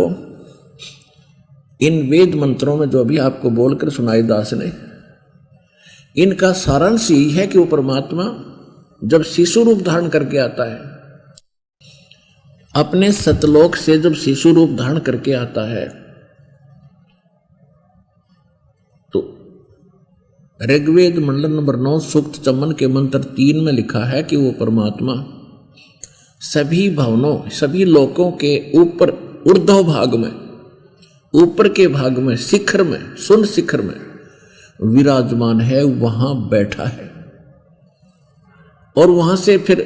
इन वेद मंत्रों में जो अभी आपको बोलकर सुनाई दास ने, इनका सारांश यही है कि वो परमात्मा जब शिशु रूप धारण करके आता है, अपने सतलोक से जब शिशु रूप धारण करके आता है, तो ऋग्वेद मंडल नंबर 9 सूक्त चमन के मंत्र 3 में लिखा है कि वो परमात्मा सभी भवनों, सभी लोकों के ऊपर ऊर्ध्व भाग में, ऊपर के भाग में, शिखर में, सुन शिखर में विराजमान है, वहां बैठा है। और वहां से फिर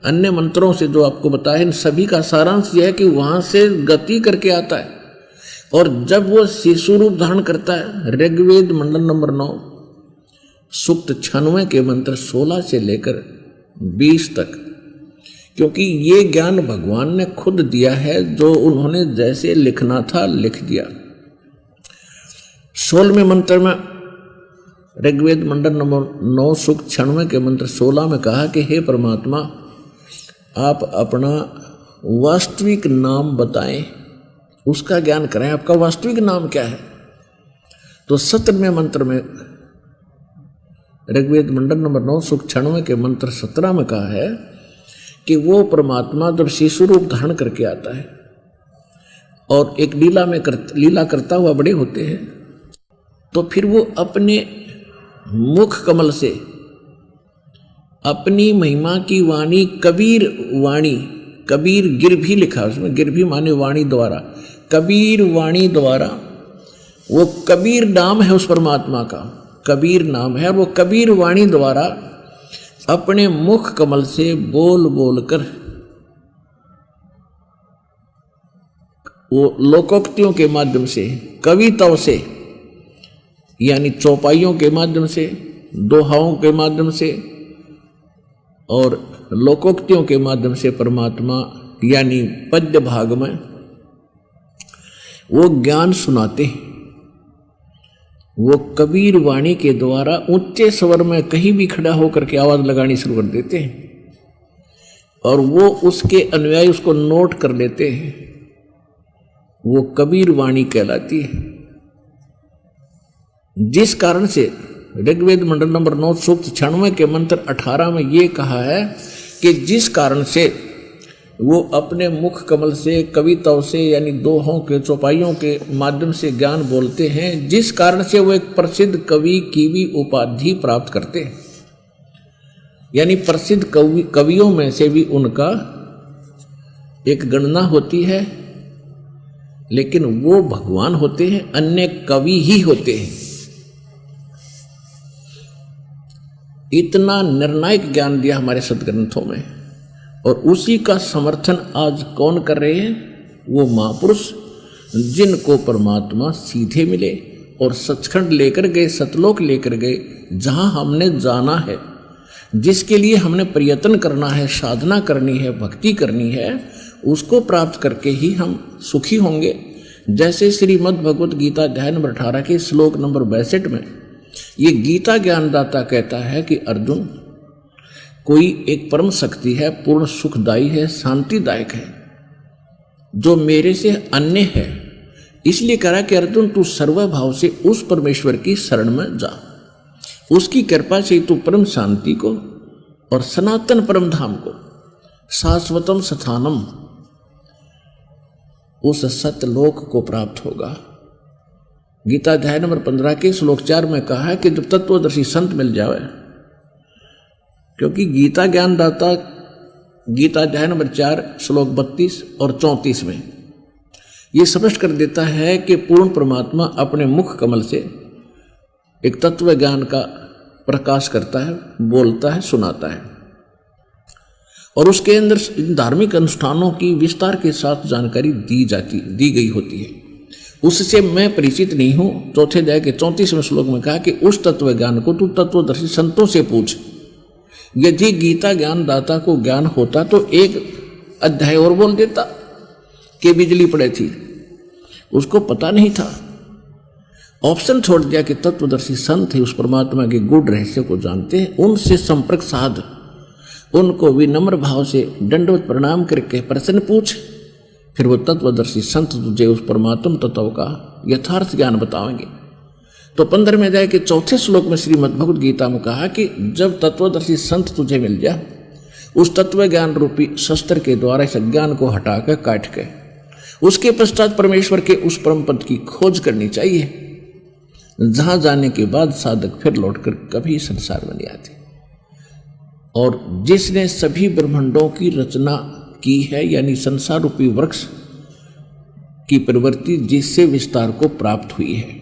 अन्य मंत्रों से जो आपको बताया, इन सभी का सारांश यह है कि वहां से गति करके आता है। और जब वो शिशु रूप धारण करता है, ऋग्वेद मंडल नंबर 9 सूक्त 96 के मंत्र 16 से लेकर 20 तक, क्योंकि ये ज्ञान भगवान ने खुद दिया है, जो उन्होंने जैसे लिखना था लिख दिया। 16वें मंत्र में ऋग्वेद मंडल नंबर 9 सूक्त 96 के मंत्र 16 में कहा कि हे परमात्मा, आप अपना वास्तविक नाम बताएं, उसका ज्ञान कराएं, आपका वास्तविक नाम क्या है। तो 17वें मंत्र में ऋग्वेद मंडल नंबर 9 सूक्त 96 के मंत्र 17 में कहा है कि वो परमात्मा जब शिशु रूप धारण करके आता है और एक लीला करता हुआ बड़े होते हैं, तो फिर वो अपने मुख कमल से अपनी महिमा की वाणी, कबीर वाणी, कबीर गिर भी लिखा उसमें, गिर भी माने वाणी द्वारा, कबीर वाणी द्वारा, वो कबीर नाम है उस परमात्मा का, कबीर नाम है। वो कबीर वाणी द्वारा अपने मुख कमल से बोल बोल कर वो लोकोक्तियों के माध्यम से, कविताओं से, यानी चौपाइयों के माध्यम से, दोहाओं के माध्यम से और लोकोक्तियों के माध्यम से परमात्मा यानी पद्य भाग में वो ज्ञान सुनाते हैं। वो कबीर वाणी के द्वारा ऊंचे स्वर में कहीं भी खड़ा होकर के आवाज लगानी शुरू कर देते हैं और वो उसके अनुयायी उसको नोट कर लेते हैं। वो कबीर वाणी कहलाती है, जिस कारण से ऋग्वेद मंडल नंबर 9 सूक्त 96 के मंत्र 18 में ये कहा है कि जिस कारण से वो अपने मुख कमल से, कविताओं से, यानी दोहों के, चौपाइयों के माध्यम से ज्ञान बोलते हैं, जिस कारण से वो एक प्रसिद्ध कवि की भी उपाधि प्राप्त करते हैं। यानी प्रसिद्ध कवियों में से भी उनका एक गणना होती है, लेकिन वो भगवान होते हैं, अन्य कवि ही होते हैं। इतना निर्णायक ज्ञान दिया हमारे सदग्रंथों में, और उसी का समर्थन आज कौन कर रहे हैं? वो महापुरुष जिनको परमात्मा सीधे मिले और सचखंड लेकर गए, सतलोक लेकर गए, जहाँ हमने जाना है, जिसके लिए हमने प्रयत्न करना है, साधना करनी है, भक्ति करनी है, उसको प्राप्त करके ही हम सुखी होंगे। जैसे श्रीमद् भगवत गीता अध्याय नंबर 18 के श्लोक नंबर 62 में ये गीता ज्ञानदाता कहता है कि अर्जुन, कोई एक परम शक्ति है, पूर्ण सुखदायी है, शांतिदायक है, जो मेरे से अन्य है। इसलिए कह रहा कि अर्जुन तू सर्वभाव से उस परमेश्वर की शरण में जा, उसकी कृपा से तू परम शांति को और सनातन परम धाम को, शाश्वतम स्थानम, उस सतलोक को प्राप्त होगा। गीता अध्याय नंबर 15 के श्लोक 4 में कहा है कि जब तत्वदर्शी संत मिल जाए, क्योंकि गीता ज्ञानदाता गीता अध्याय नंबर 4 श्लोक 32 और 34 में ये स्पष्ट कर देता है कि पूर्ण परमात्मा अपने मुख कमल से एक तत्व ज्ञान का प्रकाश करता है, बोलता है, सुनाता है, और उसके अंदर धार्मिक अनुष्ठानों की विस्तार के साथ जानकारी दी गई होती है। उससे मैं परिचित नहीं हूं। चौथे अध्याय के 34वें श्लोक में कहा कि उस तत्व ज्ञान को तू तत्वदर्शी संतों से पूछ। यदि गीता ज्ञान दाता को ज्ञान होता तो एक अध्याय और बोल देता कि बिजली पड़े थी, उसको पता नहीं था। ऑप्शन छोड़ दिया कि तत्वदर्शी संत है, उस परमात्मा के गूढ़ रहस्य को जानते हैं, उनसे संपर्क साध, उनको विनम्र भाव से दंडवत प्रणाम करके प्रश्न पूछ, फिर वो तत्वदर्शी संत तुझे उस परमात्म तत्व का यथार्थ ज्ञान बताएंगे। तो 15वें अध्याय के 4 श्लोक में श्रीमद् भगवद गीता में कहा कि जब तत्वदर्शी संत तुझे मिल जाए, उस तत्व ज्ञान रूपी शस्त्र के द्वारा इस अज्ञान को हटाकर काट के उसके पश्चात परमेश्वर के उस परम पद की खोज करनी चाहिए, जहां जाने के बाद साधक फिर लौटकर कभी संसार में नहीं आते। और जिसने सभी ब्रह्मांडों की रचना की है, यानी संसार रूपी वृक्ष की प्रवृत्ति जिससे विस्तार को प्राप्त हुई है,